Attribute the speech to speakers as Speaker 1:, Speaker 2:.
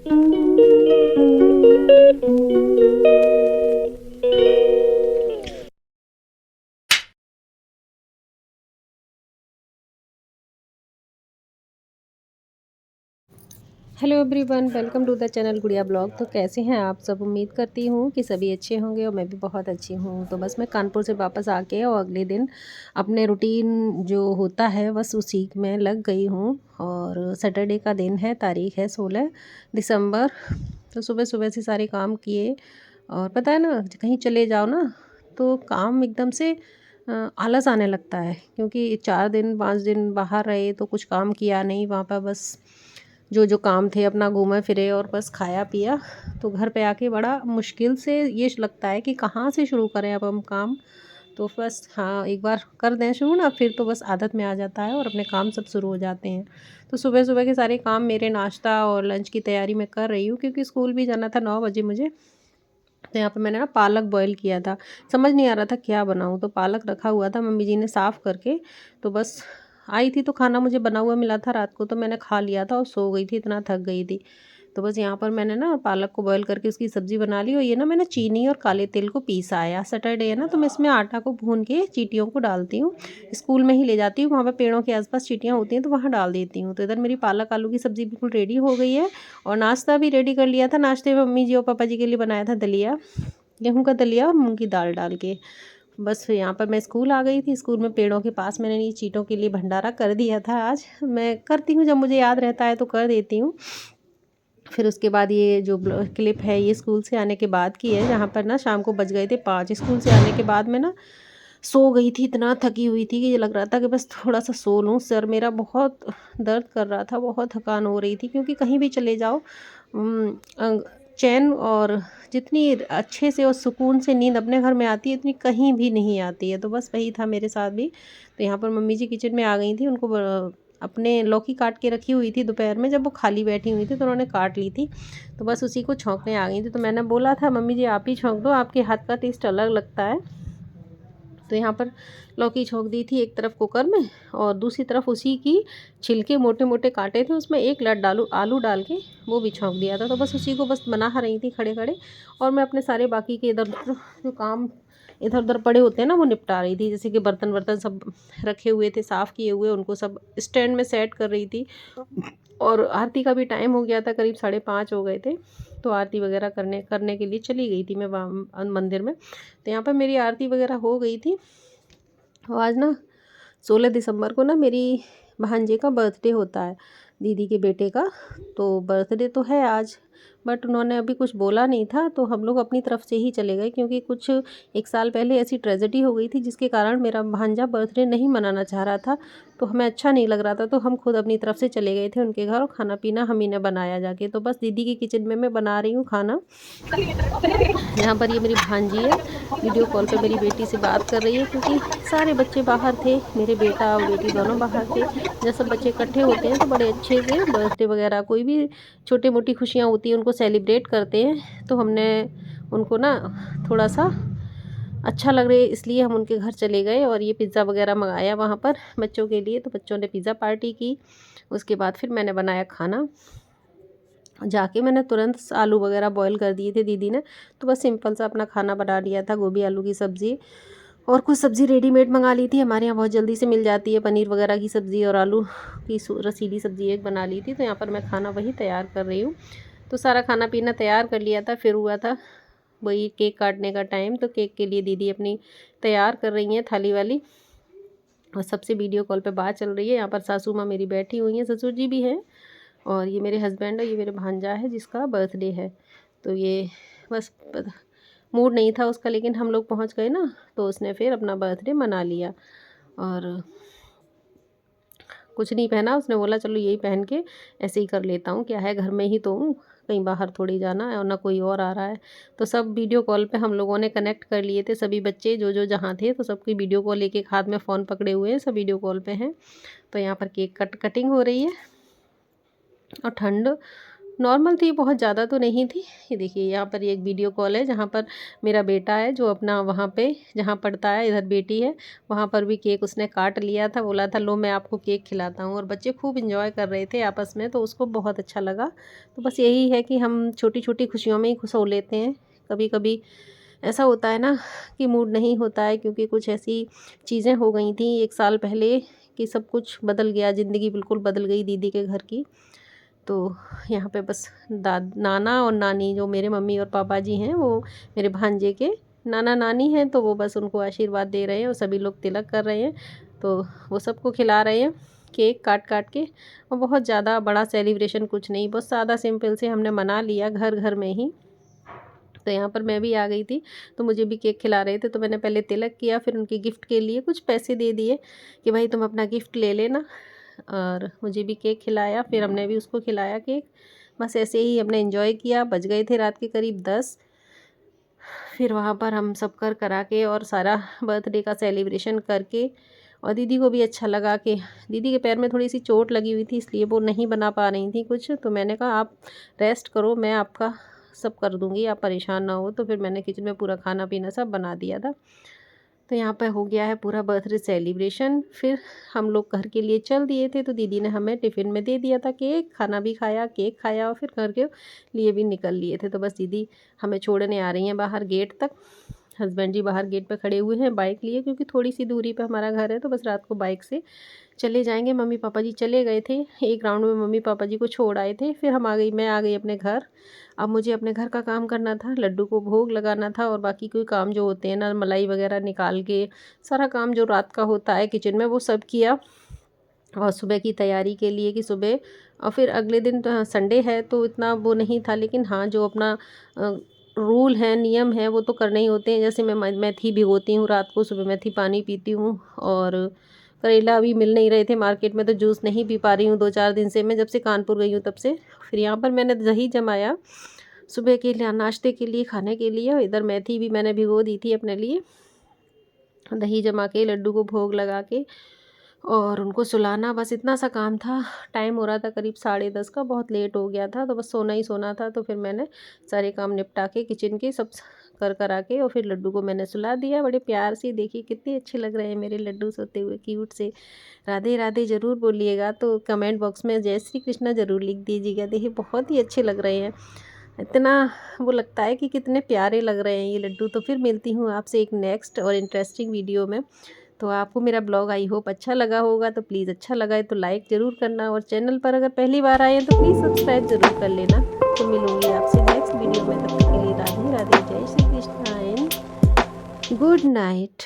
Speaker 1: Hello everyone, welcome to the channel Gudiya blog. तो कैसे हैं आप सब? उम्मीद करती हूँ कि सभी अच्छे होंगे और मैं भी बहुत अच्छी हूँ। तो बस मैं कानपुर से वापस आके और अगले दिन अपने रूटीन जो होता है बस उसी में लग गई हूँ। और सैटरडे का दिन है, तारीख है 16 दिसंबर। तो सुबह सुबह से सारे काम किए। और पता है ना, कहीं चले जाओ ना तो काम एकदम से आलस आने लगता है, क्योंकि 4 दिन 5 दिन बाहर रहे तो कुछ काम किया नहीं वहाँ पर। बस जो जो काम थे अपना घूमे फिरे और बस खाया पिया। तो घर पे आके बड़ा मुश्किल से ये लगता है कि कहाँ से शुरू करें अब हम काम। तो बस हाँ, एक बार कर दें शुरू ना, फिर तो बस आदत में आ जाता है और अपने काम सब शुरू हो जाते हैं। तो सुबह सुबह के सारे काम मेरे नाश्ता और लंच की तैयारी मैं कर रही हूँ, क्योंकि स्कूल भी जाना था 9 बजे मुझे। तो यहाँ पे मैंने ना पालक बॉईल किया था। समझ नहीं आ रहा था क्या बनाऊँ, तो पालक रखा हुआ था मम्मी जी ने साफ़ करके। तो बस आई थी तो खाना मुझे बना हुआ मिला था रात को, तो मैंने खा लिया था और सो गई थी, इतना थक गई थी। तो बस यहाँ पर मैंने ना पालक को बॉईल करके उसकी सब्ज़ी बना ली। और ये ना मैंने चीनी और काले तिल को पीसा है। आज सैटरडे है ना, तो मैं इसमें आटा को भून के चींटियों को डालती हूँ। स्कूल में ही ले जाती हूँ, वहाँ पे पेड़ों के आसपास चींटियाँ होती हैं तो वहाँ डाल देती हूँ। तो इधर मेरी पालक आलू की सब्ज़ी बिल्कुल रेडी हो गई है। और नाश्ता भी रेडी कर लिया था। नाश्ते में मम्मी जी और पापा जी के लिए बनाया था दलिया, गेहूँ का दलिया और मूंग की दाल डाल के। बस फिर यहाँ पर मैं स्कूल आ गई थी। स्कूल में पेड़ों के पास मैंने ये चींटियों के लिए भंडारा कर दिया था। आज मैं करती हूँ, जब मुझे याद रहता है तो कर देती हूँ। फिर उसके बाद ये जो क्लिप है ये स्कूल से आने के बाद की है, जहाँ पर ना शाम को बज गए थे 5। स्कूल से आने के बाद मैं ना सो गई थी, इतना थकी हुई थी कि ये लग रहा था कि बस थोड़ा सा सो लूँ। सर मेरा बहुत दर्द कर रहा था, बहुत थकान हो रही थी, क्योंकि कहीं भी चले जाओ चैन और जितनी अच्छे से और सुकून से नींद अपने घर में आती है इतनी कहीं भी नहीं आती है। तो बस वही था मेरे साथ भी। तो यहाँ पर मम्मी जी किचन में आ गई थी। उनको अपने लौकी काट के रखी हुई थी दोपहर में, जब वो खाली बैठी हुई थी तो उन्होंने काट ली थी। तो बस उसी को छौंकने आ गई थी। तो मैंने बोला था मम्मी जी आप ही छौंक दो, आपके हाथ का टेस्ट अलग लगता है। तो यहाँ पर लौकी छौंक दी थी एक तरफ कुकर में, और दूसरी तरफ उसी की छिलके मोटे मोटे काटे थे, उसमें एक लट आलू डाल के वो भी छौंक दिया था। तो बस उसी को बस बना रही थी खड़े खड़े। और मैं अपने सारे बाकी के इधर जो काम इधर उधर पड़े होते हैं ना वो निपटा रही थी। जैसे कि बर्तन वर्तन सब रखे हुए थे साफ़ किए हुए, उनको सब स्टैंड में सेट कर रही थी। और आरती का भी टाइम हो गया था, करीब 5:30 हो गए थे। तो आरती वगैरह करने के लिए चली गई थी मैं वहाँ मंदिर में। तो यहाँ पर मेरी आरती वगैरह हो गई थी। और आज ना 16 दिसंबर को ना मेरी भांजे का बर्थडे होता है, दीदी के बेटे का। तो बर्थडे तो है आज, बट उन्होंने अभी कुछ बोला नहीं था, तो हम लोग अपनी तरफ से ही चले गए, क्योंकि कुछ 1 साल पहले ऐसी ट्रेजेडी हो गई थी जिसके कारण मेरा भांजा बर्थडे नहीं मनाना चाह रहा था। तो हमें अच्छा नहीं लग रहा था, तो हम खुद अपनी तरफ से चले गए थे उनके घर, और खाना पीना हम ही ने बनाया जाके। तो बस दीदी की किचन में मैं बना रही हूँ खाना। यहाँ पर ये मेरी भांजी है, वीडियो कॉल पे मेरी बेटी से बात कर रही है, क्योंकि सारे बच्चे बाहर थे, मेरे बेटा और बेटी दोनों बाहर थे। जब सब बच्चे इकट्ठे होते हैं तो बड़े अच्छे से बर्थडे वगैरह कोई भी छोटी मोटी खुशियाँ होती हैं उनको सेलिब्रेट करते हैं। तो हमने उनको ना थोड़ा सा अच्छा लग रहा है इसलिए हम उनके घर चले गए, और ये पिज़्ज़ा वगैरह मंगाया वहाँ पर बच्चों के लिए। तो बच्चों ने पिज़्ज़ा पार्टी की। उसके बाद फिर मैंने बनाया खाना। जाके मैंने तुरंत आलू वगैरह बॉईल कर दिए थे दीदी ने। तो बस सिंपल सा अपना खाना बना लिया था, गोभी आलू की सब्ज़ी। और कुछ सब्ज़ी रेडीमेड मंगा ली थी, हमारे यहाँ बहुत जल्दी से मिल जाती है, पनीर वगैरह की सब्ज़ी और आलू की रसीली सब्ज़ी एक बना ली थी। तो यहाँ पर मैं खाना वही तैयार कर रही हूँ। तो सारा खाना पीना तैयार कर लिया था, फिर हुआ था वही केक काटने का टाइम। तो केक के लिए दीदी अपनी तैयार कर रही हैं थाली वाली, और सबसे वीडियो कॉल पे बात चल रही है। यहाँ पर सासू माँ मेरी बैठी हुई हैं, ससुर जी भी हैं, और ये मेरे हस्बैंड है, ये मेरे भांजा है जिसका बर्थडे है। तो ये बस मूड नहीं था उसका, लेकिन हम लोग पहुंच गए ना, तो उसने फिर अपना बर्थडे मना लिया। और कुछ नहीं पहना, उसने बोला चलो यही पहन के ऐसे ही कर लेता हूँ, क्या है घर में ही तो हूँ, कहीं बाहर थोड़ी जाना है और ना कोई और आ रहा है। तो सब वीडियो कॉल पे हम लोगों ने कनेक्ट कर लिए थे, सभी बच्चे जो जो जहाँ थे, तो सबकी वीडियो कॉल एक एक हाथ में फ़ोन पकड़े हुए हैं, सब वीडियो कॉल पे हैं। तो यहाँ पर केक कटिंग हो रही है। और ठंड नॉर्मल थी, बहुत ज़्यादा तो नहीं थी। ये देखिए यहाँ पर ये एक वीडियो कॉल है जहाँ पर मेरा बेटा है जो अपना वहाँ पे जहाँ पढ़ता है, इधर बेटी है, वहाँ पर भी केक उसने काट लिया था, बोला था लो मैं आपको केक खिलाता हूँ, और बच्चे खूब एंजॉय कर रहे थे आपस में, तो उसको बहुत अच्छा लगा। तो बस यही है कि हम छोटी छोटी खुशियों में ही खुश हो लेते हैं। कभी कभी ऐसा होता है ना कि मूड नहीं होता है, क्योंकि कुछ ऐसी चीज़ें हो गई थी 1 साल पहले कि सब कुछ बदल गया, ज़िंदगी बिल्कुल बदल गई दीदी के घर की। तो यहाँ पे बस नाना और नानी जो मेरे मम्मी और पापा जी हैं, वो मेरे भांजे के नाना नानी हैं, तो वो बस उनको आशीर्वाद दे रहे हैं और सभी लोग तिलक कर रहे हैं। तो वो सबको खिला रहे हैं केक काट काट के। और बहुत ज़्यादा बड़ा सेलिब्रेशन कुछ नहीं, बहुत सादा सिंपल से हमने मना लिया घर घर में ही। तो यहाँ पर मैं भी आ गई थी, तो मुझे भी केक खिला रहे थे, तो मैंने पहले तिलक किया, फिर उनके गिफ्ट के लिए कुछ पैसे दे दिए कि भाई तुम अपना गिफ्ट ले लेना, और मुझे भी केक खिलाया, फिर हमने भी उसको खिलाया केक। बस ऐसे ही हमने एंजॉय किया। बज गए थे रात के करीब 10। फिर वहाँ पर हम सब कर करा के और सारा बर्थडे का सेलिब्रेशन करके, और दीदी को भी अच्छा लगा कि दीदी के पैर में थोड़ी सी चोट लगी हुई थी, इसलिए वो नहीं बना पा रही थी कुछ। तो मैंने कहा आप रेस्ट करो, मैं आपका सब कर दूँगी, आप परेशान ना हो। तो फिर मैंने किचन में पूरा खाना पीना सब बना दिया था। तो यहाँ पे हो गया है पूरा बर्थडे सेलिब्रेशन। फिर हम लोग घर के लिए चल दिए थे, तो दीदी ने हमें टिफ़िन में दे दिया था केक, खाना भी खाया, केक खाया, और फिर घर के लिए भी निकल लिए थे। तो बस दीदी हमें छोड़ने आ रही हैं बाहर गेट तक। हस्बैंड जी बाहर गेट पे खड़े हुए हैं बाइक लिए, क्योंकि थोड़ी सी दूरी पे हमारा घर है, तो बस रात को बाइक से चले जाएंगे। मम्मी पापा जी चले गए थे, एक राउंड में मम्मी पापा जी को छोड़ आए थे, फिर मैं आ गई अपने घर। अब मुझे अपने घर का काम करना था, लड्डू को भोग लगाना था, और बाकी कोई काम जो होते हैं ना, मलाई वगैरह निकाल के सारा काम जो रात का होता है किचन में, वो सब किया। और सुबह की तैयारी के लिए कि सुबह, और फिर अगले दिन तो संडे है तो इतना वो नहीं था, लेकिन हाँ जो अपना रूल है नियम है वो तो करने ही होते हैं। जैसे मैं मेथी भिगोती हूँ रात को, सुबह मेथी पानी पीती हूँ। और करेला अभी मिल नहीं रहे थे मार्केट में, तो जूस नहीं पी पा रही हूँ 2-4 दिन से, मैं जब से कानपुर गई हूँ तब से। फिर यहाँ पर मैंने दही जमाया सुबह के लिए, नाश्ते के लिए, खाने के लिए। और इधर मेथी भी मैंने भिगो दी थी अपने लिए। दही जमा के लड्डू को भोग लगा के और उनको सुलाना, बस इतना सा काम था। टाइम हो रहा था करीब 10:30 का, बहुत लेट हो गया था, तो बस सोना ही सोना था। तो फिर मैंने सारे काम निपटा के किचन के सब कर करा के, और फिर लड्डू को मैंने सुला दिया बड़े प्यार से। देखिए कितने अच्छे लग रहे हैं मेरे लड्डू सोते हुए, क्यूट से। राधे राधे ज़रूर बोलिएगा, तो कमेंट बॉक्स में जय श्री कृष्णा ज़रूर लिख दीजिएगा। देखिए बहुत ही अच्छे लग रहे हैं, इतना वो लगता है कि कितने प्यारे लग रहे हैं ये लड्डू। तो फिर मिलती हूँ आपसे एक नेक्स्ट और इंटरेस्टिंग वीडियो में। तो आपको मेरा ब्लॉग आई होप अच्छा लगा होगा, तो प्लीज़ अच्छा लगा है तो लाइक ज़रूर करना, और चैनल पर अगर पहली बार आए हैं तो प्लीज़ सब्सक्राइब ज़रूर कर लेना। तो मिलूँगी आपसे नेक्स्ट वीडियो में, तब तक के लिए राधे राधे, जय Shri Krishna and good night.